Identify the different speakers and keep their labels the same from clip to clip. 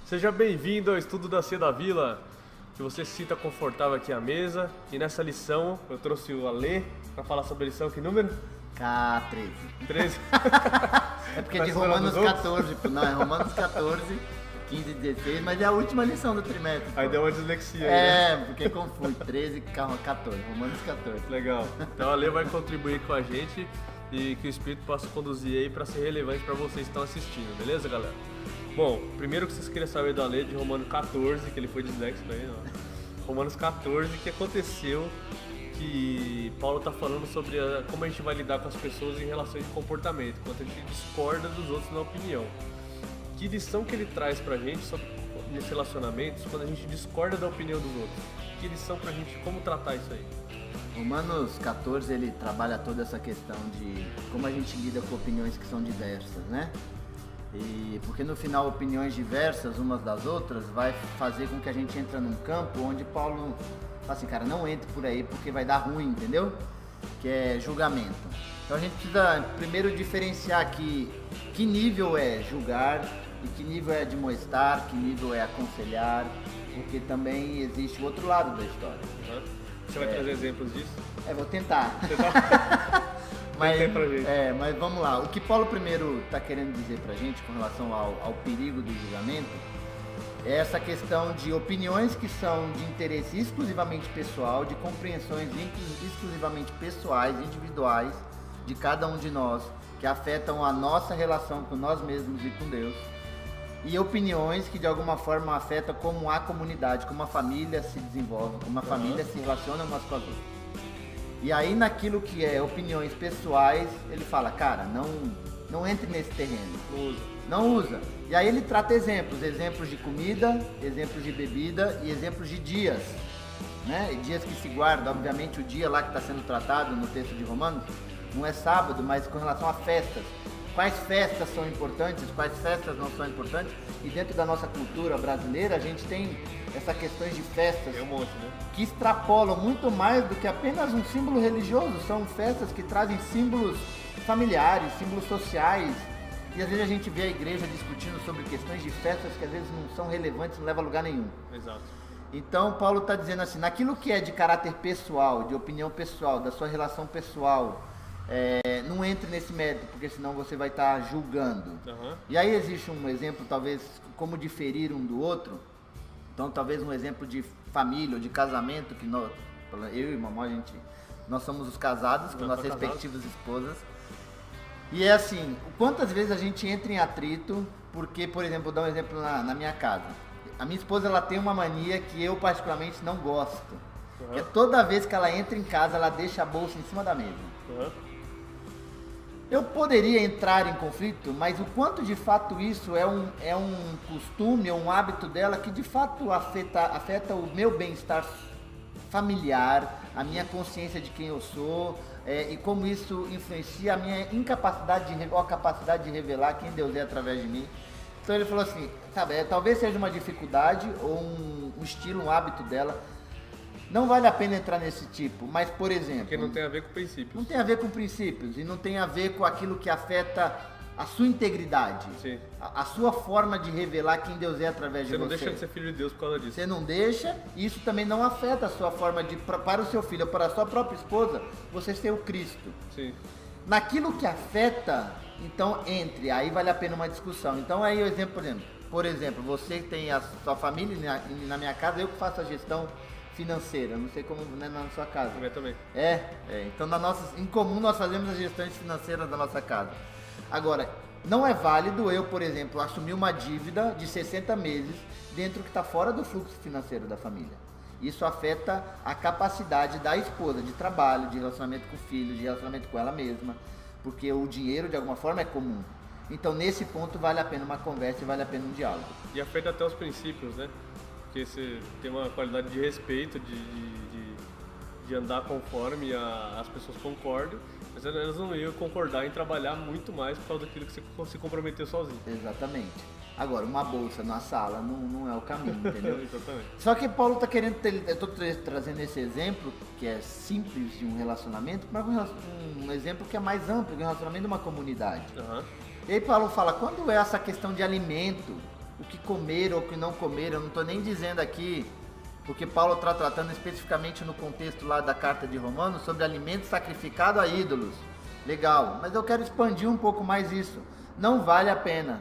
Speaker 1: Seja bem-vindo ao estudo da Cia da Vila, que você se sinta confortável aqui à mesa. E nessa lição eu trouxe o Alê para falar sobre a lição, que número?
Speaker 2: K13.
Speaker 1: 13.
Speaker 2: É porque é
Speaker 1: Tá
Speaker 2: de
Speaker 1: esperando
Speaker 2: Romanos
Speaker 1: os outros?
Speaker 2: 14, não, é Romanos 14, 15 e 16, mas é a última lição do trimestre.
Speaker 1: Aí
Speaker 2: pô.
Speaker 1: deu uma dislexia aí, né?
Speaker 2: É, porque confunde, 13 e 14, Romanos 14.
Speaker 1: Legal. Então a Alê vai contribuir com a gente e que o Espírito possa conduzir aí para ser relevante para vocês que estão assistindo, beleza, galera? Bom, primeiro que vocês queriam saber do Alê de Romanos 14, que ele foi disléxico aí, ó. Romanos 14, que aconteceu que Paulo está falando sobre como a gente vai lidar com as pessoas em relação de comportamento, quanto a gente discorda dos outros na opinião. Que lição que ele traz pra gente sobre nos relacionamentos quando a gente discorda da opinião dos outros? Que lição pra gente, como tratar isso aí?
Speaker 2: Romanos 14, ele trabalha toda essa questão de como a gente lida com opiniões que são diversas, né? E porque no final opiniões diversas umas das outras vai fazer com que a gente entre num campo onde Paulo fala assim, cara, não entre por aí porque vai dar ruim, entendeu? Que é julgamento. Então a gente precisa primeiro diferenciar aqui que nível é julgar e que nível é admoestar, que nível é aconselhar, porque também existe o outro lado da história.
Speaker 1: Uhum. Você vai trazer exemplos disso?
Speaker 2: Vou tentar.
Speaker 1: Você tá...
Speaker 2: Mas,
Speaker 1: pra gente.
Speaker 2: mas vamos lá. O que Paulo primeiro está querendo dizer pra gente com relação ao perigo do julgamento é essa questão de opiniões que são de interesse exclusivamente pessoal, de compreensões exclusivamente pessoais, individuais, de cada um de nós, que afetam a nossa relação com nós mesmos e com Deus. E opiniões que de alguma forma afetam como a comunidade, como a família se desenvolve, como a família se relaciona umas com as outras. E aí naquilo que é opiniões pessoais, ele fala, cara, não entre nesse terreno. Não usa. E aí ele trata exemplos de comida, exemplos de bebida e exemplos de dias, né? E dias que se guardam, obviamente o dia lá que está sendo tratado no texto de Romanos, não é sábado, mas com relação a festas. Quais festas são importantes, quais festas não são importantes. E dentro da nossa cultura brasileira, a gente tem essas questões de festas
Speaker 1: Tem um monte, né?
Speaker 2: que extrapolam muito mais do que apenas um símbolo religioso. São festas que trazem símbolos familiares, símbolos sociais. E às vezes a gente vê a igreja discutindo sobre questões de festas que às vezes não são relevantes, não levam a lugar nenhum.
Speaker 1: Exato.
Speaker 2: Então Paulo está dizendo assim, naquilo que é de caráter pessoal, de opinião pessoal, da sua relação pessoal, não entre nesse mérito, porque senão você vai estar julgando.
Speaker 1: Uhum.
Speaker 2: E aí existe um exemplo, talvez, como diferir um do outro. Então talvez um exemplo de família ou de casamento, que eu e mamãe, nós somos os casados com nossas respectivas esposas. E é assim, quantas vezes a gente entra em atrito, porque, por exemplo, vou dar um exemplo na minha casa. A minha esposa, ela tem uma mania que eu particularmente não gosto.
Speaker 1: Uhum.
Speaker 2: Que é toda vez que ela entra em casa, ela deixa a bolsa em cima da mesa.
Speaker 1: Uhum.
Speaker 2: Eu poderia entrar em conflito, mas o quanto de fato isso é um costume, um hábito dela que de fato afeta o meu bem-estar familiar, a minha consciência de quem eu sou, e como isso influencia a minha incapacidade ou a capacidade de revelar quem Deus é através de mim. Então ele falou assim, sabe, talvez seja uma dificuldade ou um estilo, um hábito dela. Não vale a pena entrar nesse tipo, mas por exemplo...
Speaker 1: Porque não tem a ver com princípios.
Speaker 2: Não tem a ver com princípios e não tem a ver com aquilo que afeta a sua integridade.
Speaker 1: Sim.
Speaker 2: A sua forma de revelar quem Deus é através de você.
Speaker 1: Você não deixa de ser filho de Deus por causa disso.
Speaker 2: Você não deixa, e isso também não afeta a sua forma de, para o seu filho ou para a sua própria esposa, você ser o Cristo.
Speaker 1: Sim.
Speaker 2: Naquilo que afeta, então entre, aí vale a pena uma discussão. Então aí o exemplo, por exemplo, você tem a sua família, na minha casa eu que faço a gestão financeira, não sei como na sua casa.
Speaker 1: Eu também.
Speaker 2: Então em comum nós fazemos as gestões financeiras da nossa casa. Agora, não é válido eu, por exemplo, assumir uma dívida de 60 meses dentro que está fora do fluxo financeiro da família. Isso afeta a capacidade da esposa de trabalho, de relacionamento com o filho, de relacionamento com ela mesma, porque o dinheiro de alguma forma é comum. Então nesse ponto vale a pena uma conversa e vale a pena um diálogo.
Speaker 1: E afeta até os princípios, né? Porque você tem uma qualidade de respeito, de andar conforme as pessoas concordam, mas elas não iam concordar em trabalhar muito mais por causa daquilo que você se comprometeu sozinho.
Speaker 2: Exatamente. Agora, uma bolsa na sala não é o caminho, entendeu?
Speaker 1: Exatamente.
Speaker 2: Só que Paulo está querendo, eu estou trazendo esse exemplo, que é simples de um relacionamento, para um exemplo que é mais amplo, de um relacionamento de uma comunidade.
Speaker 1: Uhum.
Speaker 2: E aí Paulo fala, quando é essa questão de alimento, o que comer ou o que não comer. Eu não estou nem dizendo aqui, porque Paulo está tratando especificamente no contexto lá da carta de Romanos sobre alimento sacrificado a ídolos. Legal, mas eu quero expandir um pouco mais isso. Não vale a pena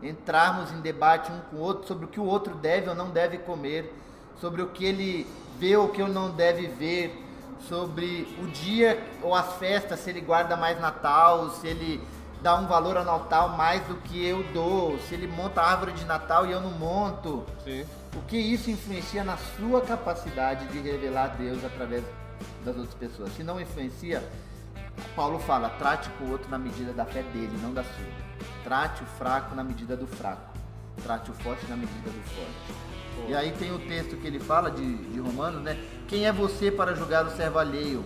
Speaker 2: entrarmos em debate um com o outro sobre o que o outro deve ou não deve comer, sobre o que ele vê ou o que ele não deve ver, sobre o dia ou as festas, se ele guarda mais Natal, se ele dá um valor ao Natal mais do que eu dou, se ele monta a árvore de Natal e eu não monto.
Speaker 1: Sim.
Speaker 2: O que isso influencia na sua capacidade de revelar Deus através das outras pessoas? Se não influencia, Paulo fala, trate com o outro na medida da fé dele, não da sua. Trate o fraco na medida do fraco. Trate o forte na medida do forte. E aí tem o texto que ele fala de Romanos, né? Quem é você para julgar o servo alheio?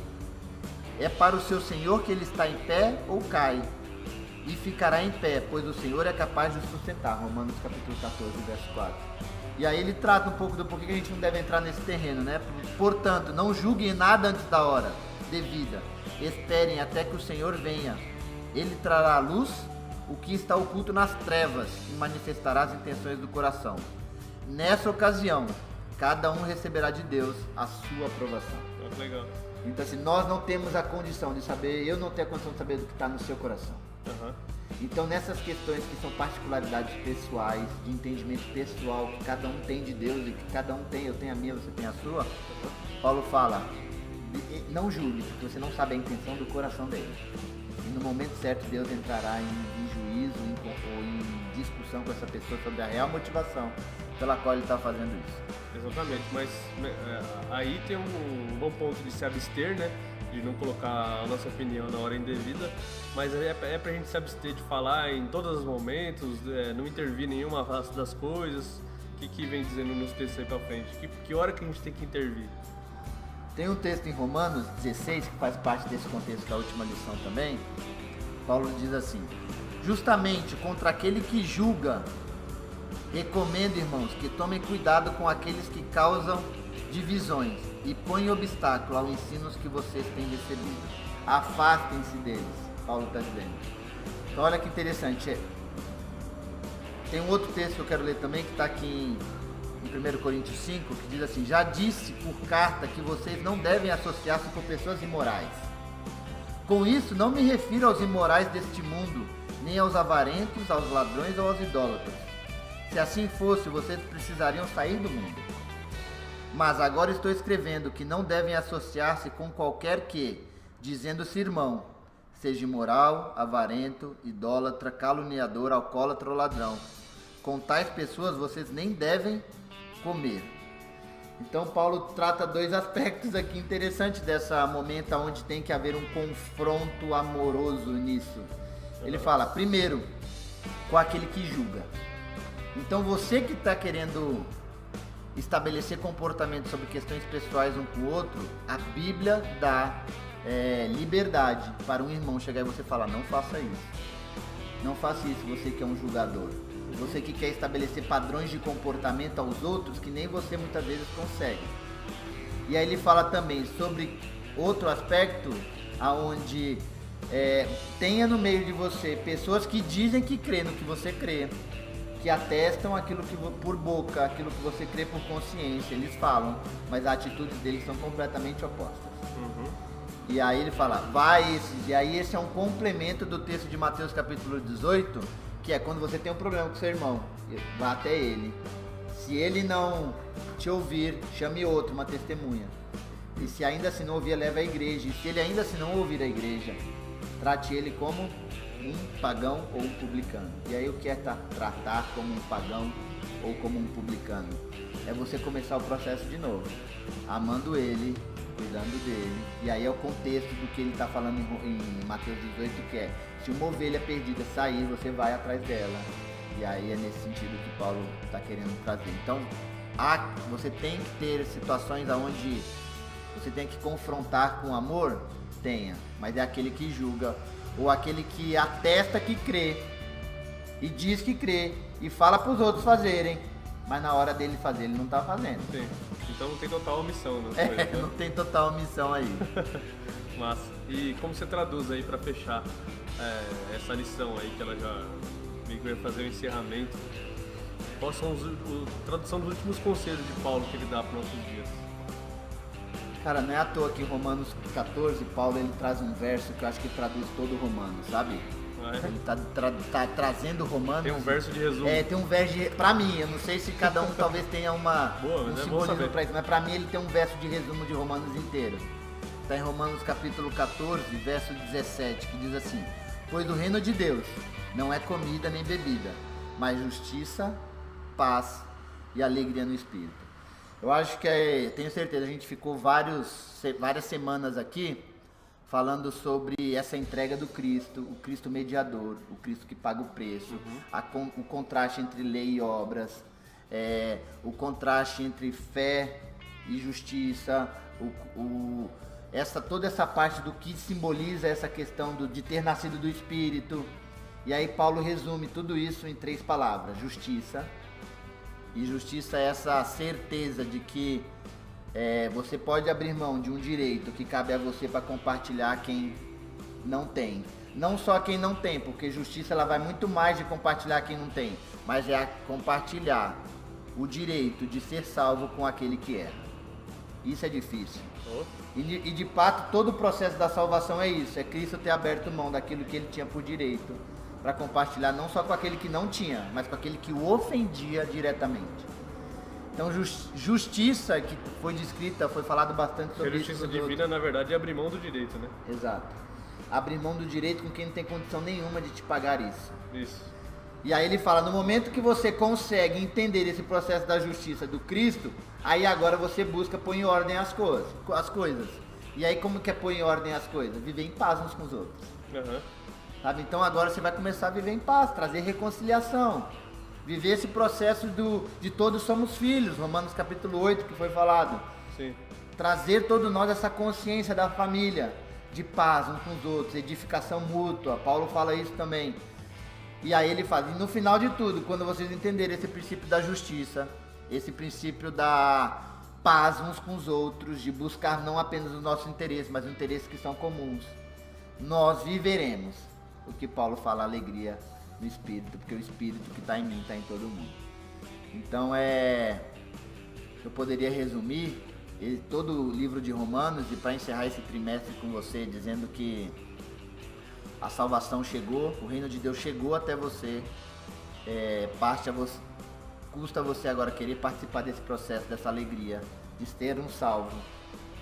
Speaker 2: É para o seu Senhor que ele está em pé ou cai? E ficará em pé, pois o Senhor é capaz de sustentar. Romanos capítulo 14, verso 4. E aí ele trata um pouco do porquê que a gente não deve entrar nesse terreno, né? Portanto, não julguem nada antes da hora devida. Esperem até que o Senhor venha. Ele trará à luz o que está oculto nas trevas e manifestará as intenções do coração. Nessa ocasião, cada um receberá de Deus a sua aprovação.
Speaker 1: Legal.
Speaker 2: Então assim, nós não temos a condição de saber, eu não tenho a condição de saber do que está no seu coração.
Speaker 1: Uhum.
Speaker 2: Então nessas questões que são particularidades pessoais, de entendimento pessoal, que cada um tem de Deus e que cada um tem, eu tenho a minha, você tem a sua, Paulo fala, não julgue, porque você não sabe a intenção do coração dele. E no momento certo Deus entrará em juízo ou em discussão com essa pessoa sobre a real motivação pela qual ele está fazendo isso.
Speaker 1: Exatamente, mas aí tem um bom ponto de se abster, né? De não colocar a nossa opinião na hora indevida, mas é pra gente se abster de falar em todos os momentos, não intervir em nenhuma das coisas. O que vem dizendo nos textos aí pra frente? Que hora que a gente tem que intervir?
Speaker 2: Tem um texto em Romanos 16, que faz parte desse contexto da última lição também. Paulo diz assim: justamente contra aquele que julga, recomendo, irmãos, que tomem cuidado com aqueles que causam divisões e põem obstáculo aos ensinos que vocês têm recebido. Afastem-se deles, Paulo está dizendo. Então olha que interessante. Tem um outro texto que eu quero ler também, que está aqui em 1 Coríntios 5, que diz assim: já disse por carta que vocês não devem associar-se com pessoas imorais. Com isso não me refiro aos imorais deste mundo, nem aos avarentos, aos ladrões ou aos idólatras. Se assim fosse, vocês precisariam sair do mundo. Mas agora estou escrevendo que não devem associar-se com qualquer que, dizendo-se irmão, seja imoral, avarento, idólatra, caluniador, alcoólatra ou ladrão. Com tais pessoas vocês nem devem comer. Então Paulo trata dois aspectos aqui interessantes dessa momento onde tem que haver um confronto amoroso nisso. Ele fala, primeiro, com aquele que julga. Então você que está querendo estabelecer comportamento sobre questões pessoais um com o outro, a Bíblia dá liberdade para um irmão chegar e você falar, não faça isso. Não faça isso, você que é um julgador. Você que quer estabelecer padrões de comportamento aos outros que nem você muitas vezes consegue. E aí ele fala também sobre outro aspecto aonde tenha no meio de você pessoas que dizem que crê no que você crê, que atestam aquilo que por boca, aquilo que você crê por consciência, eles falam, mas as atitudes deles são completamente opostas.
Speaker 1: Uhum.
Speaker 2: E aí ele fala, e aí esse é um complemento do texto de Mateus capítulo 18, que é quando você tem um problema com seu irmão, vá até ele. Se ele não te ouvir, chame outro, uma testemunha. E se ainda assim não ouvir, leve à igreja. E se ele ainda assim não ouvir a igreja, trate ele como um pagão ou um publicano. E aí o que é tratar como um pagão ou como um publicano? É você começar o processo de novo, amando ele, cuidando dele. E aí é o contexto do que ele está falando em Mateus 18, que é, se uma ovelha perdida sair, você vai atrás dela. E aí é nesse sentido que Paulo está querendo trazer. Então, você tem que ter situações onde você tem que confrontar com amor? Tenha, mas é aquele que julga, ou aquele que atesta que crê, e diz que crê, e fala para os outros fazerem, mas na hora dele fazer, ele não está fazendo.
Speaker 1: Sim. Então não tem total omissão, né?
Speaker 2: Não tem total omissão aí.
Speaker 1: Massa. E como você traduz aí para fechar essa lição aí, que ela já meio que vai fazer o encerramento? Quais são tradução dos últimos conselhos de Paulo que ele dá para nossos dias?
Speaker 2: Cara, não é à toa que em Romanos 14, Paulo ele traz um verso que eu acho que traduz todo o Romanos, sabe? Ele tá trazendo Romanos.
Speaker 1: Tem um verso de resumo.
Speaker 2: Tem um verso pra mim, eu não sei se cada um talvez tenha um simbolismo pra isso, mas pra mim ele tem um verso de resumo de Romanos inteiro. Está em Romanos capítulo 14, verso 17, que diz assim: pois o reino de Deus não é comida nem bebida, mas justiça, paz e alegria no Espírito. Eu acho que, tenho certeza, a gente ficou várias semanas aqui falando sobre essa entrega do Cristo, o Cristo mediador, o Cristo que paga o preço, o contraste entre lei e obras, o contraste entre fé e justiça, toda essa parte do que simboliza essa questão de ter nascido do Espírito. E aí Paulo resume tudo isso em 3 palavras: justiça. E justiça é essa certeza de que você pode abrir mão de um direito que cabe a você para compartilhar quem não tem. Não só quem não tem, porque justiça ela vai muito mais de compartilhar quem não tem, mas é compartilhar o direito de ser salvo com aquele que erra. Isso é difícil. E de fato todo o processo da salvação é isso, é Cristo ter aberto mão daquilo que ele tinha por direito para compartilhar não só com aquele que não tinha, mas com aquele que o ofendia diretamente. Então justiça que foi descrita, foi falado bastante sobre isso.
Speaker 1: A justiça divina na verdade é abrir mão do direito, né?
Speaker 2: Exato. Abrir mão do direito com quem não tem condição nenhuma de te pagar isso.
Speaker 1: Isso.
Speaker 2: E aí ele fala, no momento que você consegue entender esse processo da justiça do Cristo, aí agora você busca pôr em ordem as coisas. E aí como que é pôr em ordem as coisas? Viver em paz uns com os outros. Sabe? Então agora você vai começar a viver em paz, trazer reconciliação. Viver esse processo de todos somos filhos, Romanos capítulo 8 que foi falado.
Speaker 1: Sim.
Speaker 2: Trazer todos nós essa consciência da família, de paz uns com os outros, edificação mútua. Paulo fala isso também. E aí ele fala, e no final de tudo, quando vocês entenderem esse princípio da justiça, esse princípio da paz uns com os outros, de buscar não apenas os nossos interesses, mas os interesses que são comuns, nós viveremos o que Paulo fala, alegria no Espírito, porque o Espírito que está em mim está em todo mundo. Então eu poderia resumir todo o livro de Romanos e para encerrar esse trimestre com você, dizendo que a salvação chegou, o reino de Deus chegou até você, custa você agora querer participar desse processo, dessa alegria, de ter um salvo,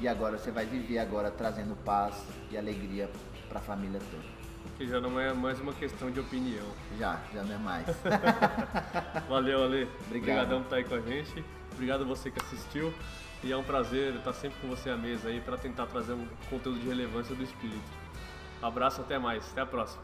Speaker 2: e agora você vai viver agora trazendo paz e alegria para a família toda.
Speaker 1: Que já não é mais uma questão de opinião.
Speaker 2: Já não é mais.
Speaker 1: Valeu, Ale.
Speaker 2: Obrigadão
Speaker 1: por estar aí com a gente. Obrigado a você que assistiu. E é um prazer estar sempre com você à mesa aí para tentar trazer um conteúdo de relevância do Espírito. Abraço, até mais. Até a próxima.